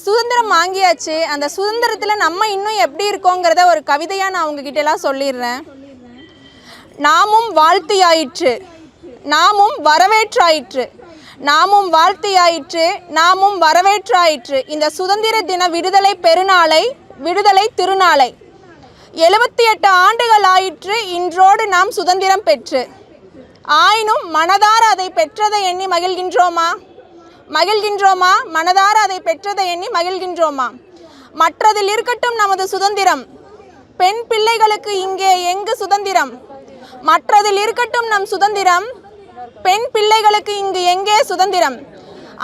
சுதந்திரம் வாங்கியாச்சு. அந்த சுதந்திரத்தில் நம்ம இன்னும் எப்படி இருக்கோங்கிறத ஒரு கவிதையாக நான் உங்ககிட்ட எல்லாம் சொல்லிடுறேன். நாமும் வாழ்த்தியாயிற்று, நாமும் வரவேற்றாயிற்று, நாமும் வாழ்த்தியாயிற்று, நாமும் வரவேற்றாயிற்று இந்த சுதந்திர தின விடுதலை பெருநாளை, விடுதலை திருநாளை. 78 ஆண்டுகள் ஆயிற்று இன்றோடு நாம் சுதந்திரம் பெற்று. ஆயினும் மனதார அதை பெற்றதை எண்ணி மகிழ்கின்றோமா? மகிழ்கின்றோமா? மனதார அதை பெற்றதை எண்ணி மகிழ்கின்றோமா? மற்றதில் இருக்கட்டும் நமது சுதந்திரம், பெண் பிள்ளைகளுக்கு இங்கே எங்கு சுதந்திரம்? மற்றதில் இருக்கட்டும் நம் சுதந்திரம், பெண் பிள்ளைகளுக்கு இங்கு எங்கே சுதந்திரம்?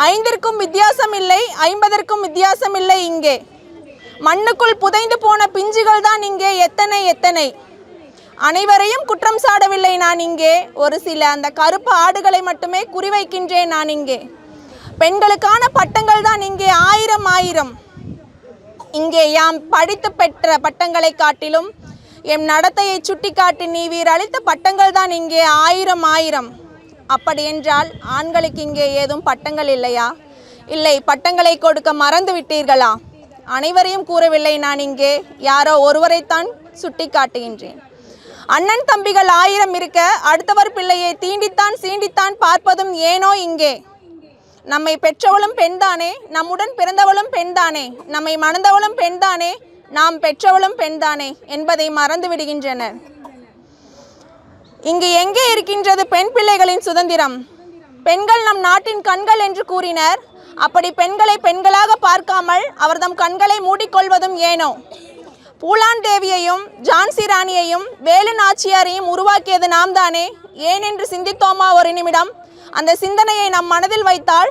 5ற்கும் வித்தியாசம் இல்லை, 50ற்கும் வித்தியாசம் இல்லை இங்கே. மண்ணுக்குள் புதைந்து போன பிஞ்சுகள் தான் இங்கே எத்தனை எத்தனை. அனைவரையும் குற்றம் சாடவில்லை நான் இங்கே, ஒரு சில அந்த கருப்பு ஆடுகளை மட்டுமே குறிவைக்கின்றேன் நான் இங்கே. பெண்களுக்கான பட்டங்கள் தான் இங்கே 1000 1000. இங்கே யாம் படித்து பெற்ற பட்டங்களை காட்டிலும் எம் நடத்தையை சுட்டி காட்டி நீ வீர் அளித்த பட்டங்கள் தான் இங்கே 1000 1000. அப்படி என்றால் ஆண்களுக்கு இங்கே ஏதும் பட்டங்கள் இல்லையா? இல்லை, பட்டங்களை கொடுக்க மறந்து விட்டீர்களா? அனைவரையும் கூறவில்லை நான் இங்கே, யாரோ ஒருவரைத்தான் சுட்டி காட்டுகின்றேன். அண்ணன் தம்பிகள் 1000 இருக்க அடுத்தவர் பிள்ளையை தீண்டித்தான் சீண்டித்தான் பார்ப்பதும் ஏனோ இங்கே? நம்மை பெற்றவளும் பெண்தானே, நம்முடன் பிறந்தவளும் பெண்தானே, நம்மை மணந்தவளும் பெண்தானே, நாம் பெற்றவளும் பெண்தானே என்பதை மறந்து விடுகின்றனர். இங்கு எங்கே இருக்கின்றது பெண் பிள்ளைகளின் சுதந்திரம்? பெண்கள் நம் நாட்டின் கண்கள் என்று கூறினர். அப்படி பெண்களை பெண்களாக பார்க்காமல் அவர்தம் கண்களை மூடிக்கொள்வதும் ஏனோ? பூலான் தேவியையும் ஜான்சி ராணியையும் வேலு நாச்சியாரையும் உருவாக்கியது நாம் தானே. ஏனென்று சிந்தித்தோமா ஒரு நிமிடம்? அந்த சிந்தனையை நம் மனதில் வைத்தால்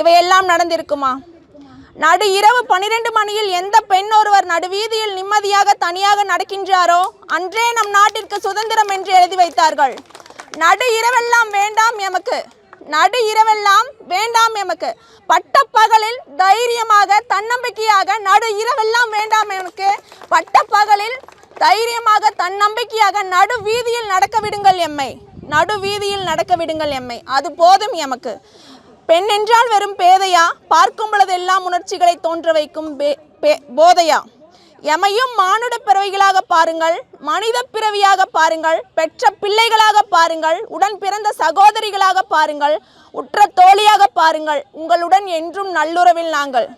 இவையெல்லாம் நடந்திருக்குமா? நடு இரவு 12 மணியில் எந்த பெண் ஒருவர் நடுவீதியில் நிம்மதியாக தனியாக நடக்கின்றாரோ அன்றே நம் நாட்டிற்கு சுதந்திரம் என்று எழுதி வைத்தார்கள். நடு இரவெல்லாம் வேண்டாம் எமக்கு, நடு இரவெல்லாம் வேண்டாம் எமக்கு, பட்டப்பகலில் தைரியமாக தன்னம்பிக்கையாக, நடு இரவெல்லாம் வேண்டாம் எமக்கு, பட்டப்பகலில் தைரியமாக தன்னம்பிக்கையாக நடு வீதியில் நடக்க விடுங்கள் எம்மை, நடு வீதியில் நடக்க விடுங்கள் எம்மை, அது போதும் எமக்கு. பெண் என்றால் வெறும் பேதையா? பார்க்கும் பொழுதெல்லாம் உணர்ச்சிகளை தோன்ற வைக்கும் போதையா? எமையும் மானுட பிறவிகளாக பாருங்கள், மனித பிறவியாக பாருங்கள், பெற்ற பிள்ளைகளாக பாருங்கள், உடன் பிறந்த சகோதரிகளாக பாருங்கள், உற்ற தோழியாக பாருங்கள். உங்களுடன் என்றும் நல்லுறவில் நாங்கள்.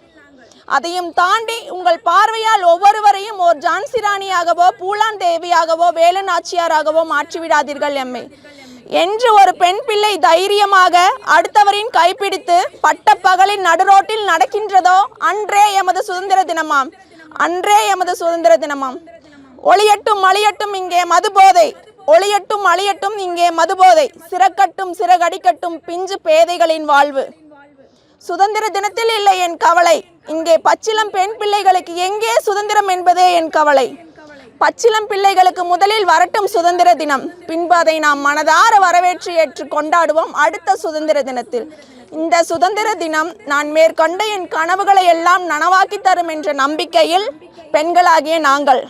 அதையும் தாண்டி உங்கள் பார்வையால் ஒவ்வொருவரையும் ஓர் ஜான்சி ராணியாகவோ பூலான் தேவியாகவோ வேலு நாச்சியாராகவோ மாற்றிவிடாதீர்கள் எம்மை என்று ஒரு பெண் பிள்ளை தைரியமாக அடுத்தவரின் கைப்பிடித்து பட்ட பகலின் நடுரோட்டில் நடக்கின்றதோ அன்றே எமது சுதந்திர தினமாம், அன்றே எமது சுதந்திர தினமாம். ஒளியட்டும் அழியட்டும் இங்கே மதுபோதை, ஒளியட்டும் அழியட்டும் இங்கே மதுபோதை, சிறக்கட்டும் சிறகடிக்கட்டும் பிஞ்சு பேதைகளின் வாழ்வு. சுதந்திர தினத்தில் இல்லை என் கவலை, இங்கே பச்சிலம் பெண் பிள்ளைகளுக்கு எங்கே சுதந்திரம் என்பதே என் கவலை. பச்சிலம் பிள்ளைகளுக்கு முதலில் வரட்டும் சுதந்திர தினம், பின்பு அதை நாம் மனதார வரவேற்று ஏற்று கொண்டாடுவோம் அடுத்த சுதந்திர தினத்தில். இந்த சுதந்திர தினம் நான் மேற்கொண்ட என் கனவுகளை எல்லாம் நனவாக்கி தரும் என்ற நம்பிக்கையில் பெண்களாகிய நாங்கள்